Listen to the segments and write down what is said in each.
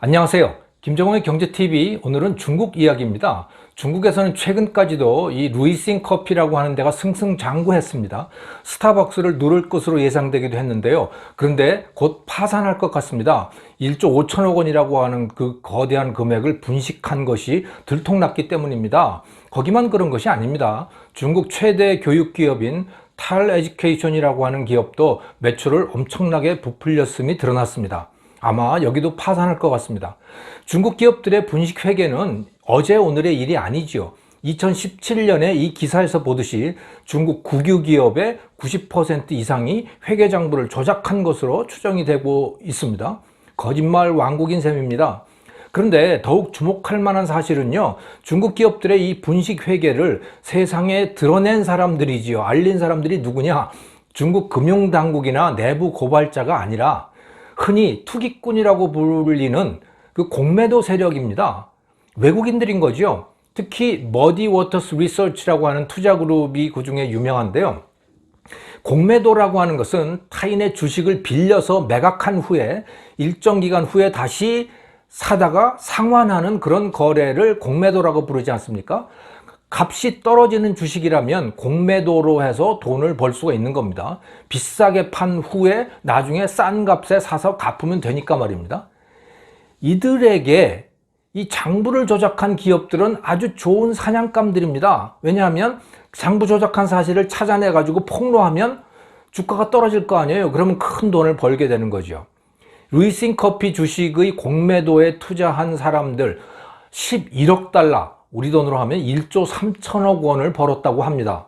안녕하세요. 김정호의 경제TV. 오늘은 중국 이야기입니다. 중국에서는 최근까지도 이 루이싱 커피라고 하는 데가 승승장구했습니다. 스타벅스를 누를 것으로 예상되기도 했는데요. 그런데 곧 파산할 것 같습니다. 1조 5천억 원이라고 하는 그 거대한 금액을 분식한 것이 들통났기 때문입니다. 거기만 그런 것이 아닙니다. 중국 최대 교육기업인 탈 에듀케이션이라고 하는 기업도 매출을 엄청나게 부풀렸음이 드러났습니다. 아마 여기도 파산할 것 같습니다. 중국 기업들의 분식 회계는 어제 오늘의 일이 아니지요. 2017년에 이 기사에서 보듯이 중국 국유 기업의 90% 이상이 회계 장부를 조작한 것으로 추정이 되고 있습니다. 거짓말 왕국인 셈입니다. 그런데 더욱 주목할 만한 사실은요, 중국 기업들의 이 분식 회계를 세상에 드러낸 사람들이지요. 알린 사람들이 누구냐? 중국 금융당국이나 내부 고발자가 아니라 흔히 투기꾼이라고 불리는 그 공매도 세력입니다. 외국인들인 거죠. 특히 머디 워터스 리서치라고 하는 투자그룹이 그 중에 유명한데요. 공매도라고 하는 것은 타인의 주식을 빌려서 매각한 후에 일정 기간 후에 다시 사다가 상환하는 그런 거래를 공매도라고 부르지 않습니까? 값이 떨어지는 주식이라면 공매도로 해서 돈을 벌 수가 있는 겁니다. 비싸게 판 후에 나중에 싼 값에 사서 갚으면 되니까 말입니다. 이들에게 이 장부를 조작한 기업들은 아주 좋은 사냥감들입니다. 왜냐하면 장부 조작한 사실을 찾아내 가지고 폭로하면 주가가 떨어질 거 아니에요. 그러면 큰 돈을 벌게 되는 거죠. 루이싱 커피 주식의 공매도에 투자한 사람들 11억 달러, 우리 돈으로 하면 1조 3천억 원을 벌었다고 합니다.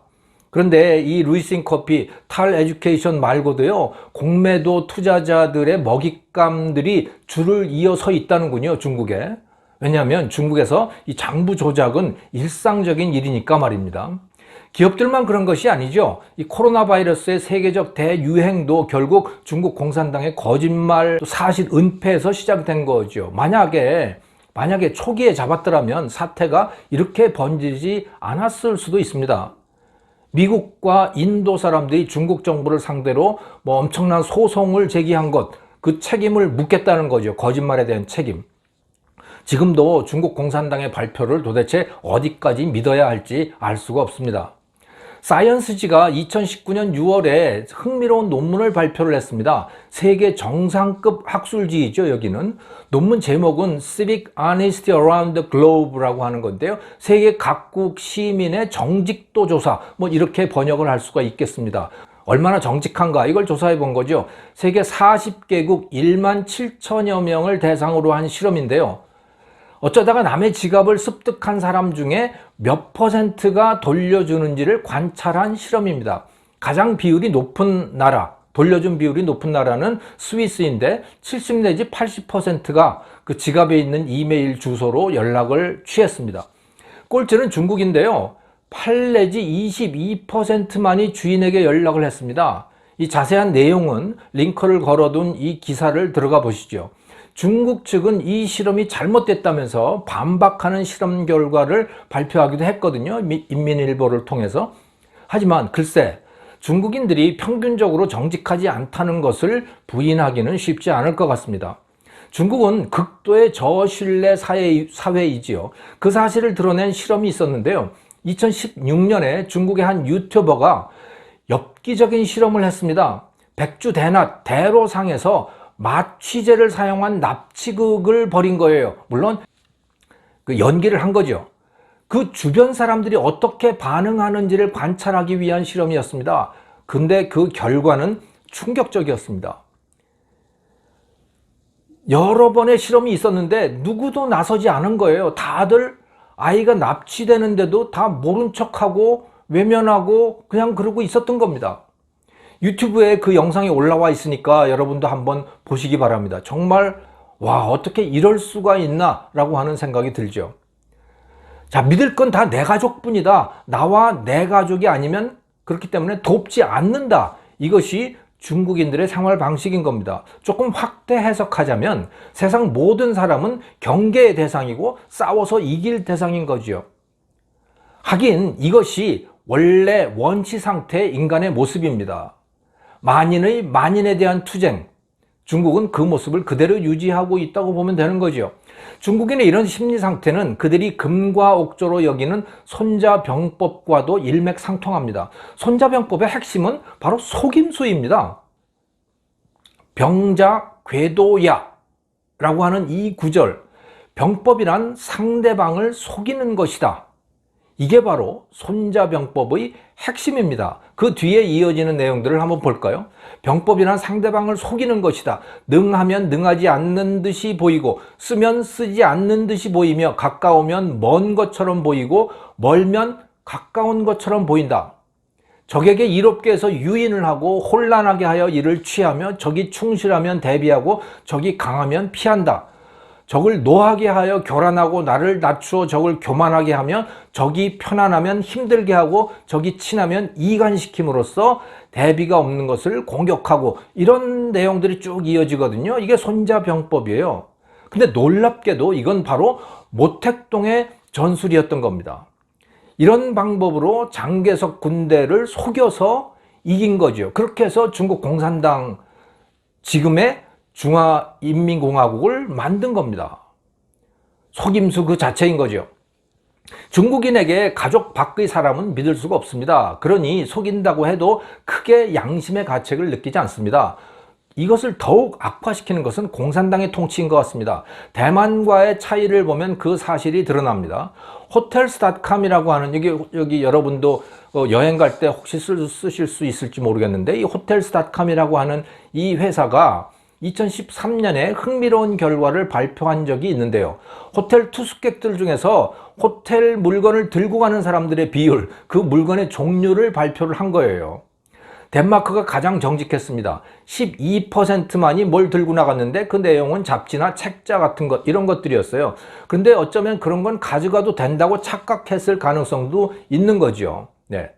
그런데 이 루이싱 커피, 탈 에듀케이션 말고도요, 공매도 투자자들의 먹잇감들이 줄을 이어서 있다는군요, 중국에. 왜냐하면 중국에서 이 장부 조작은 일상적인 일이니까 말입니다. 기업들만 그런 것이 아니죠. 이 코로나 바이러스의 세계적 대유행도 결국 중국 공산당의 거짓말 사실 은폐에서 시작된 거죠. 만약에 초기에 잡았더라면 사태가 이렇게 번지지 않았을 수도 있습니다. 미국과 인도 사람들이 중국 정부를 상대로 엄청난 소송을 제기한 것, 그 책임을 묻겠다는 거죠. 거짓말에 대한 책임. 지금도 중국 공산당의 발표를 도대체 어디까지 믿어야 할지 알 수가 없습니다. 사이언스지가 2019년 6월에 흥미로운 논문을 발표를 했습니다. 세계 정상급 학술지이죠, 여기는. 논문 제목은 Civic Honesty Around the Globe라고 하는 건데요. 세계 각국 시민의 정직도 조사, 이렇게 번역을 할 수가 있겠습니다. 얼마나 정직한가, 이걸 조사해 본 거죠. 세계 40개국 1만 7천여 명을 대상으로 한 실험인데요. 어쩌다가 남의 지갑을 습득한 사람 중에 몇 %가 돌려주는지를 관찰한 실험입니다. 가장 비율이 높은 나라, 돌려준 비율이 높은 나라는 스위스인데 70 내지 80%가 그 지갑에 있는 이메일 주소로 연락을 취했습니다. 꼴찌는 중국인데요. 8 내지 22%만이 주인에게 연락을 했습니다. 이 자세한 내용은 링크를 걸어둔 이 기사를 들어가 보시죠. 중국 측은 이 실험이 잘못됐다면서 반박하는 실험 결과를 발표하기도 했거든요. 인민일보를 통해서. 하지만 글쎄, 중국인들이 평균적으로 정직하지 않다는 것을 부인하기는 쉽지 않을 것 같습니다. 중국은 극도의 저신뢰 사회이지요. 그 사실을 드러낸 실험이 있었는데요. 2016년에 중국의 한 유튜버가 엽기적인 실험을 했습니다. 백주대낮 대로상에서 마취제를 사용한 납치극을 벌인 거예요. 물론 그 연기를 한 거죠. 그 주변 사람들이 어떻게 반응하는지를 관찰하기 위한 실험이었습니다. 근데 그 결과는 충격적이었습니다. 여러 번의 실험이 있었는데 누구도 나서지 않은 거예요. 다들 아이가 납치되는데도 다 모른 척하고 외면하고 그냥 그러고 있었던 겁니다. 유튜브에 그 영상이 올라와 있으니까 여러분도 한번 보시기 바랍니다. 정말 어떻게 이럴 수가 있나 라고 하는 생각이 들죠. 자, 믿을 건 다 내 가족뿐이다. 나와 내 가족이 아니면 그렇기 때문에 돕지 않는다. 이것이 중국인들의 생활 방식인 겁니다. 조금 확대 해석하자면 세상 모든 사람은 경계의 대상이고 싸워서 이길 대상인 거죠. 하긴 이것이 원래 원시 상태의 인간의 모습입니다. 만인의 만인에 대한 투쟁, 중국은 그 모습을 그대로 유지하고 있다고 보면 되는 거죠. 중국인의 이런 심리 상태는 그들이 금과 옥조로 여기는 손자병법과도 일맥상통합니다. 손자병법의 핵심은 바로 속임수입니다. 병자 궤도야 라고 하는 이 구절, 병법이란 상대방을 속이는 것이다. 이게 바로 손자병법의 핵심입니다. 그 뒤에 이어지는 내용들을 한번 볼까요? 병법이란 상대방을 속이는 것이다. 능하면 능하지 않는 듯이 보이고 쓰면 쓰지 않는 듯이 보이며 가까우면 먼 것처럼 보이고 멀면 가까운 것처럼 보인다. 적에게 이롭게 해서 유인을 하고 혼란하게 하여 이를 취하며 적이 충실하면 대비하고 적이 강하면 피한다. 적을 노하게 하여 교란하고 나를 낮추어 적을 교만하게 하며 적이 편안하면 힘들게 하고 적이 친하면 이간시킴으로써 대비가 없는 것을 공격하고, 이런 내용들이 쭉 이어지거든요. 이게 손자병법이에요. 근데 놀랍게도 이건 바로 모택동의 전술이었던 겁니다. 이런 방법으로 장개석 군대를 속여서 이긴 거죠. 그렇게 해서 중국 공산당, 지금의 중화인민공화국을 만든 겁니다. 속임수 그 자체인 거죠. 중국인에게 가족 밖의 사람은 믿을 수가 없습니다. 그러니 속인다고 해도 크게 양심의 가책을 느끼지 않습니다. 이것을 더욱 악화시키는 것은 공산당의 통치인 것 같습니다. 대만과의 차이를 보면 그 사실이 드러납니다. 호텔스닷컴이라고 하는, 여기 여러분도 여행 갈 때 혹시 쓰실 수 있을지 모르겠는데, 이 호텔스닷컴이라고 하는 이 회사가 2013년에 흥미로운 결과를 발표한 적이 있는데요. 호텔 투숙객들 중에서 호텔 물건을 들고 가는 사람들의 비율, 그 물건의 종류를 발표를 한 거예요. 덴마크가 가장 정직했습니다. 12%만이 뭘 들고 나갔는데 그 내용은 잡지나 책자 같은 것, 이런 것들이었어요. 그런데 어쩌면 그런 건 가져가도 된다고 착각했을 가능성도 있는 거죠. 네.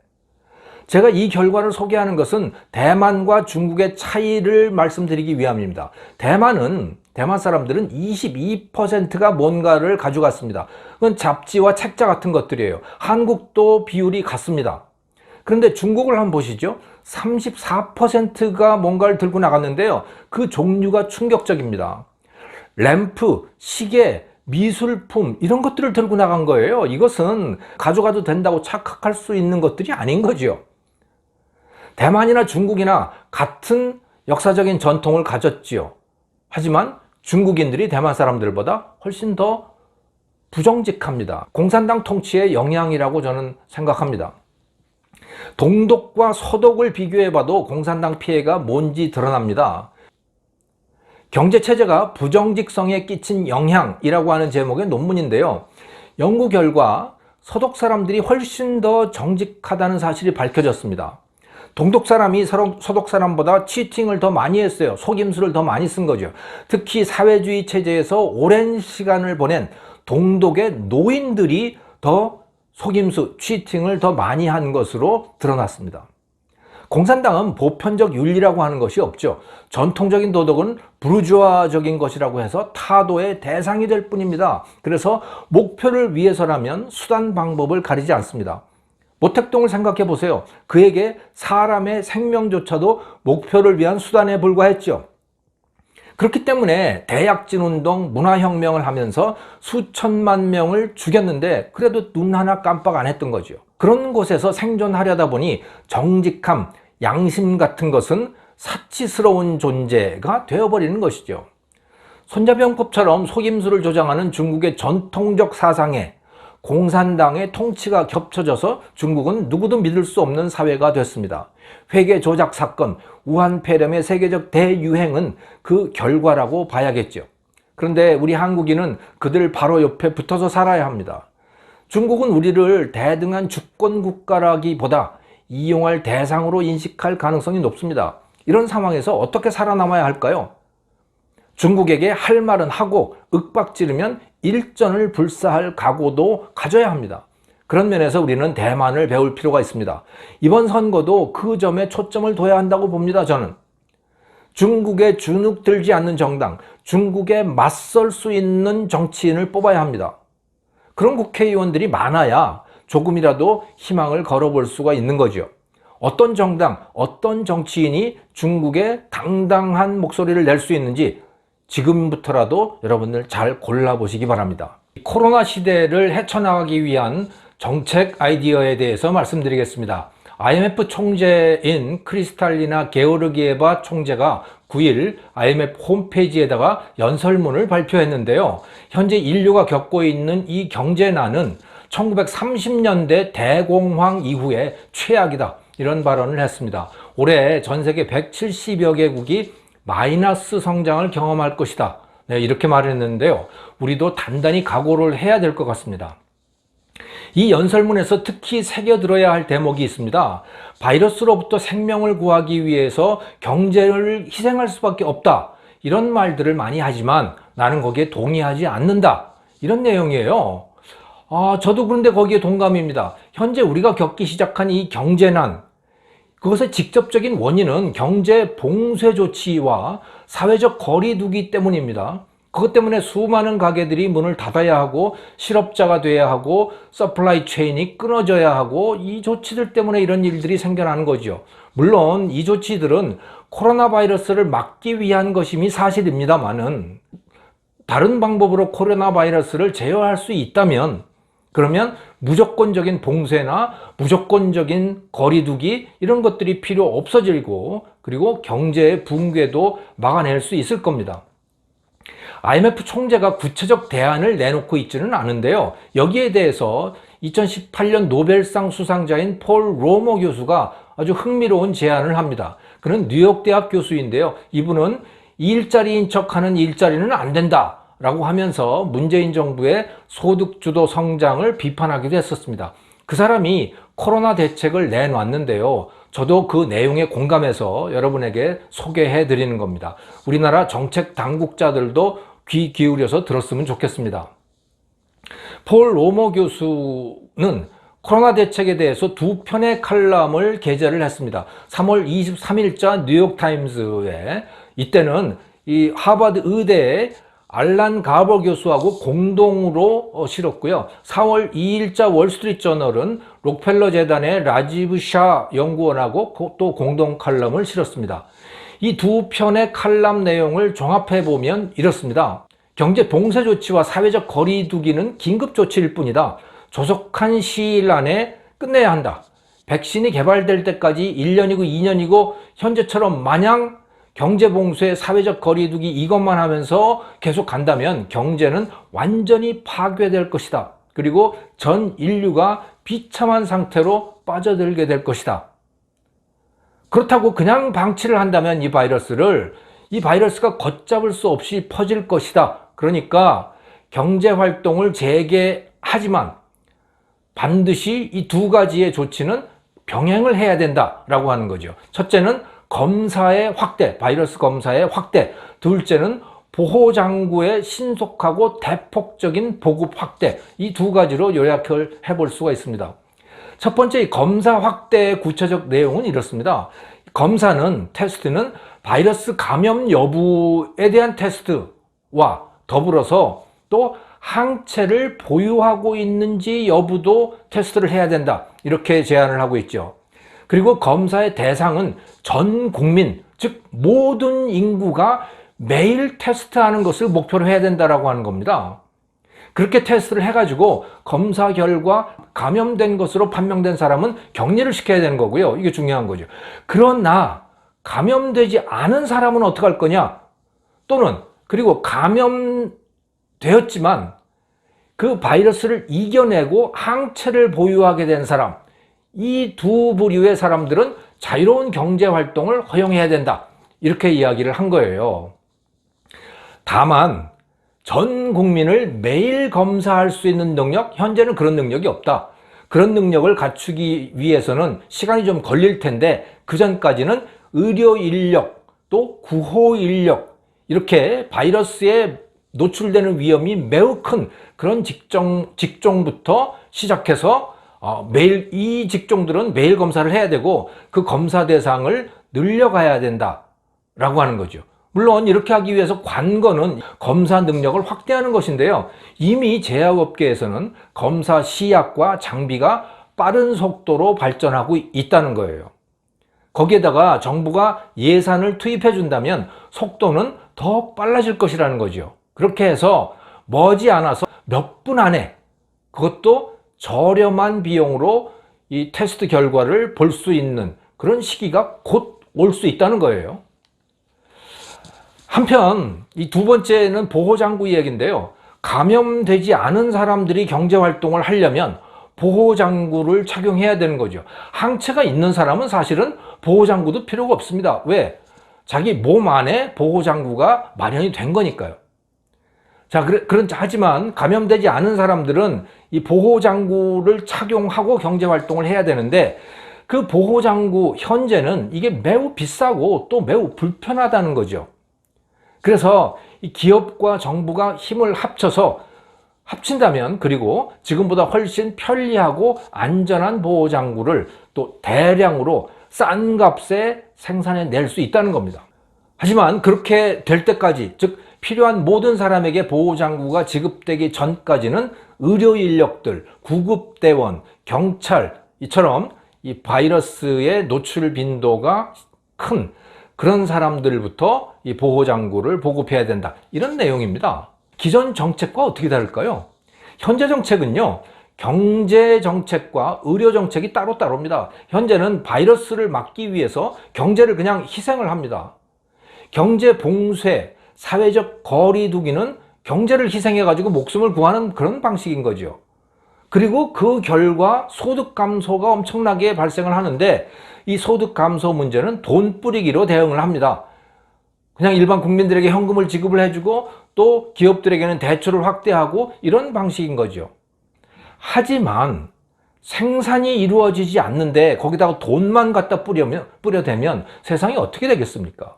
제가 이 결과를 소개하는 것은 대만과 중국의 차이를 말씀드리기 위함입니다. 대만 사람들은 22%가 뭔가를 가져갔습니다. 그건 잡지와 책자 같은 것들이에요. 한국도 비율이 같습니다. 그런데 중국을 한번 보시죠. 34%가 뭔가를 들고 나갔는데요. 그 종류가 충격적입니다. 램프, 시계, 미술품, 이런 것들을 들고 나간 거예요. 이것은 가져가도 된다고 착각할 수 있는 것들이 아닌 거죠. 대만이나 중국이나 같은 역사적인 전통을 가졌지요. 하지만 중국인들이 대만 사람들보다 훨씬 더 부정직합니다. 공산당 통치의 영향이라고 저는 생각합니다. 동독과 서독을 비교해봐도 공산당 피해가 뭔지 드러납니다. 경제체제가 부정직성에 끼친 영향이라고 하는 제목의 논문인데요. 연구 결과 서독 사람들이 훨씬 더 정직하다는 사실이 밝혀졌습니다. 동독 사람이 서독 사람보다 치팅을 더 많이 했어요. 속임수를 더 많이 쓴 거죠. 특히 사회주의 체제에서 오랜 시간을 보낸 동독의 노인들이 더 속임수, 치팅을 더 많이 한 것으로 드러났습니다. 공산당은 보편적 윤리라고 하는 것이 없죠. 전통적인 도덕은 부르주아적인 것이라고 해서 타도의 대상이 될 뿐입니다. 그래서 목표를 위해서라면 수단 방법을 가리지 않습니다. 모택동을 생각해 보세요. 그에게 사람의 생명조차도 목표를 위한 수단에 불과했죠. 그렇기 때문에 대약진 운동, 문화혁명을 하면서 수천만 명을 죽였는데 그래도 눈 하나 깜빡 안 했던 거죠. 그런 곳에서 생존하려다 보니 정직함, 양심 같은 것은 사치스러운 존재가 되어버리는 것이죠. 손자병법처럼 속임수를 조장하는 중국의 전통적 사상에 공산당의 통치가 겹쳐져서 중국은 누구도 믿을 수 없는 사회가 됐습니다. 회계 조작 사건, 우한 폐렴의 세계적 대유행은 그 결과라고 봐야겠죠. 그런데 우리 한국인은 그들 바로 옆에 붙어서 살아야 합니다. 중국은 우리를 대등한 주권 국가라기보다 이용할 대상으로 인식할 가능성이 높습니다. 이런 상황에서 어떻게 살아남아야 할까요? 중국에게 할 말은 하고 윽박지르면 일전을 불사할 각오도 가져야 합니다. 그런 면에서 우리는 대만을 배울 필요가 있습니다. 이번 선거도 그 점에 초점을 둬야 한다고 봅니다. 저는 중국에 주눅 들지 않는 정당, 중국에 맞설 수 있는 정치인을 뽑아야 합니다. 그런 국회의원들이 많아야 조금이라도 희망을 걸어볼 수가 있는 거죠. 어떤 정당, 어떤 정치인이 중국에 당당한 목소리를 낼 수 있는지 지금부터라도 여러분들 잘 골라보시기 바랍니다. 코로나 시대를 헤쳐나가기 위한 정책 아이디어에 대해서 말씀드리겠습니다. IMF 총재인 크리스탈리나 게오르기에바 총재가 9일 IMF 홈페이지에다가 연설문을 발표했는데요. 현재 인류가 겪고 있는 이 경제난은 1930년대 대공황 이후에 최악이다, 이런 발언을 했습니다. 올해 전 세계 170여 개국이 마이너스 성장을 경험할 것이다, 네, 이렇게 말했는데요. 우리도 단단히 각오를 해야 될 것 같습니다. 이 연설문에서 특히 새겨들어야 할 대목이 있습니다. 바이러스로부터 생명을 구하기 위해서 경제를 희생할 수밖에 없다, 이런 말들을 많이 하지만 나는 거기에 동의하지 않는다, 이런 내용이에요. 저도 그런데 거기에 동감입니다. 현재 우리가 겪기 시작한 이 경제난, 그것의 직접적인 원인은 경제 봉쇄 조치와 사회적 거리 두기 때문입니다. 그것 때문에 수많은 가게들이 문을 닫아야 하고 실업자가 돼야 하고 서플라이 체인이 끊어져야 하고, 이 조치들 때문에 이런 일들이 생겨나는 거죠. 물론 이 조치들은 코로나 바이러스를 막기 위한 것임이 사실입니다만은, 다른 방법으로 코로나 바이러스를 제어할 수 있다면, 그러면 무조건적인 봉쇄나 무조건적인 거리두기, 이런 것들이 필요 없어지고, 그리고 경제의 붕괴도 막아낼 수 있을 겁니다. IMF 총재가 구체적 대안을 내놓고 있지는 않은데요. 여기에 대해서 2018년 노벨상 수상자인 폴 로머 교수가 아주 흥미로운 제안을 합니다. 그는 뉴욕 대학 교수인데요. 이분은 일자리인 척하는 일자리는 안 된다 라고 하면서 문재인 정부의 소득주도 성장을 비판하기도 했었습니다. 그 사람이 코로나 대책을 내놨는데요. 저도 그 내용에 공감해서 여러분에게 소개해 드리는 겁니다. 우리나라 정책 당국자들도 귀 기울여서 들었으면 좋겠습니다. 폴 로머 교수는 코로나 대책에 대해서 두 편의 칼럼을 게재를 했습니다. 3월 23일자 뉴욕타임스에, 이때는 이 하버드 의대의 알란 가버 교수하고 공동으로 실었고요. 4월 2일자 월스트리트저널은 록펠러 재단의 라지브 샤 연구원하고 또 공동 칼럼을 실었습니다. 이 두 편의 칼럼 내용을 종합해 보면 이렇습니다. 경제 봉쇄 조치와 사회적 거리 두기는 긴급 조치일 뿐이다. 조속한 시일 안에 끝내야 한다. 백신이 개발될 때까지 1년이고 2년이고 현재처럼 마냥 경제 봉쇄, 사회적 거리 두기 이것만 하면서 계속 간다면 경제는 완전히 파괴될 것이다. 그리고 전 인류가 비참한 상태로 빠져들게 될 것이다. 그렇다고 그냥 방치를 한다면 이 바이러스가 걷잡을 수 없이 퍼질 것이다. 그러니까 경제 활동을 재개하지만 반드시 이 두 가지의 조치는 병행을 해야 된다라고 하는 거죠. 첫째는 검사의 확대, 바이러스 검사의 확대. 둘째는 보호장구의 신속하고 대폭적인 보급 확대. 이 두 가지로 요약을 해볼 수가 있습니다. 첫 번째, 검사 확대의 구체적 내용은 이렇습니다. 테스트는 바이러스 감염 여부에 대한 테스트와 더불어서 또 항체를 보유하고 있는지 여부도 테스트를 해야 된다, 이렇게 제안을 하고 있죠. 그리고 검사의 대상은 전 국민, 즉 모든 인구가 매일 테스트하는 것을 목표로 해야 된다라고 하는 겁니다. 그렇게 테스트를 해가지고 검사 결과 감염된 것으로 판명된 사람은 격리를 시켜야 되는 거고요. 이게 중요한 거죠. 그러나 감염되지 않은 사람은 어떻게 할 거냐? 또는 그리고 감염되었지만 그 바이러스를 이겨내고 항체를 보유하게 된 사람, 이 두 부류의 사람들은 자유로운 경제 활동을 허용해야 된다, 이렇게 이야기를 한 거예요. 다만 전 국민을 매일 검사할 수 있는 능력, 현재는 그런 능력이 없다. 그런 능력을 갖추기 위해서는 시간이 좀 걸릴 텐데, 그 전까지는 의료 인력, 또 구호 인력, 이렇게 바이러스에 노출되는 위험이 매우 큰 그런 직종부터 시작해서 매일 이 직종들은 매일 검사를 해야 되고 그 검사 대상을 늘려가야 된다라고 하는 거죠. 물론 이렇게 하기 위해서 관건은 검사 능력을 확대하는 것인데요. 이미 제약업계에서는 검사 시약과 장비가 빠른 속도로 발전하고 있다는 거예요. 거기에다가 정부가 예산을 투입해 준다면 속도는 더 빨라질 것이라는 거죠. 그렇게 해서 머지않아서 몇 분 안에, 그것도 저렴한 비용으로 이 테스트 결과를 볼 수 있는 그런 시기가 곧 올 수 있다는 거예요. 한편 이 두 번째는 보호장구 이야기인데요. 감염되지 않은 사람들이 경제활동을 하려면 보호장구를 착용해야 되는 거죠. 항체가 있는 사람은 사실은 보호장구도 필요가 없습니다. 왜? 자기 몸 안에 보호장구가 마련이 된 거니까요. 자, 하지만 감염되지 않은 사람들은 이 보호장구를 착용하고 경제활동을 해야 되는데, 그 보호장구 현재는 이게 매우 비싸고 또 매우 불편하다는 거죠. 그래서 이 기업과 정부가 힘을 합친다면, 그리고 지금보다 훨씬 편리하고 안전한 보호장구를 또 대량으로 싼 값에 생산해 낼 수 있다는 겁니다. 하지만 그렇게 될 때까지, 즉 필요한 모든 사람에게 보호장구가 지급되기 전까지는 의료 인력들, 구급대원, 경찰 이처럼 이 바이러스의 노출 빈도가 큰 그런 사람들부터 이 보호장구를 보급해야 된다, 이런 내용입니다. 기존 정책과 어떻게 다를까요? 현재 정책은요, 경제 정책과 의료 정책이 따로따로입니다. 현재는 바이러스를 막기 위해서 경제를 그냥 희생을 합니다. 경제 봉쇄, 사회적 거리 두기는 경제를 희생해 가지고 목숨을 구하는 그런 방식인 거죠. 그리고 그 결과 소득 감소가 엄청나게 발생을 하는데, 이 소득 감소 문제는 돈 뿌리기로 대응을 합니다. 그냥 일반 국민들에게 현금을 지급을 해주고 또 기업들에게는 대출을 확대하고, 이런 방식인 거죠. 하지만 생산이 이루어지지 않는데 거기다가 돈만 갖다 뿌려대면 세상이 어떻게 되겠습니까?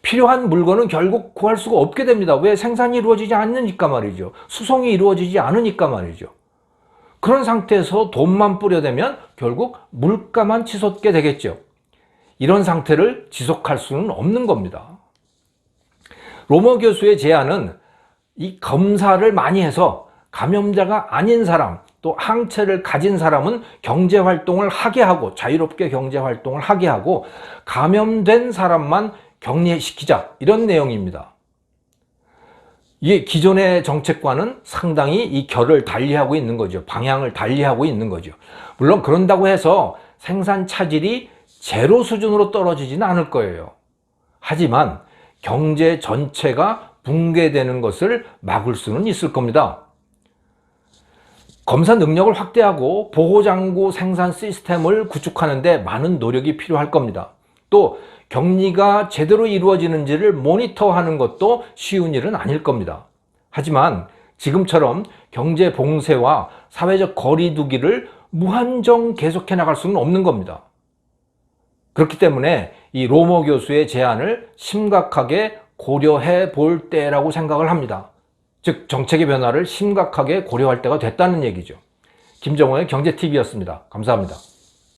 필요한 물건은 결국 구할 수가 없게 됩니다. 왜? 생산이 이루어지지 않으니까 말이죠. 수송이 이루어지지 않으니까 말이죠. 그런 상태에서 돈만 뿌려대면 결국 물가만 치솟게 되겠죠. 이런 상태를 지속할 수는 없는 겁니다. 로머 교수의 제안은 이 검사를 많이 해서 감염자가 아닌 사람, 또 항체를 가진 사람은 경제활동을 하게 하고, 자유롭게 경제활동을 하게 하고, 감염된 사람만 격리시키자, 이런 내용입니다. 이게 기존의 정책과는 상당히 이 결을 달리하고 있는 거죠. 방향을 달리하고 있는 거죠. 물론 그런다고 해서 생산 차질이 제로 수준으로 떨어지지는 않을 거예요. 하지만 경제 전체가 붕괴되는 것을 막을 수는 있을 겁니다. 검사 능력을 확대하고 보호장구 생산 시스템을 구축하는 데 많은 노력이 필요할 겁니다. 또 격리가 제대로 이루어지는지를 모니터하는 것도 쉬운 일은 아닐 겁니다. 하지만 지금처럼 경제 봉쇄와 사회적 거리 두기를 무한정 계속해 나갈 수는 없는 겁니다. 그렇기 때문에 이 로머 교수의 제안을 심각하게 고려해 볼 때라고 생각을 합니다. 즉 정책의 변화를 심각하게 고려할 때가 됐다는 얘기죠. 김정호의 경제TV였습니다. 감사합니다.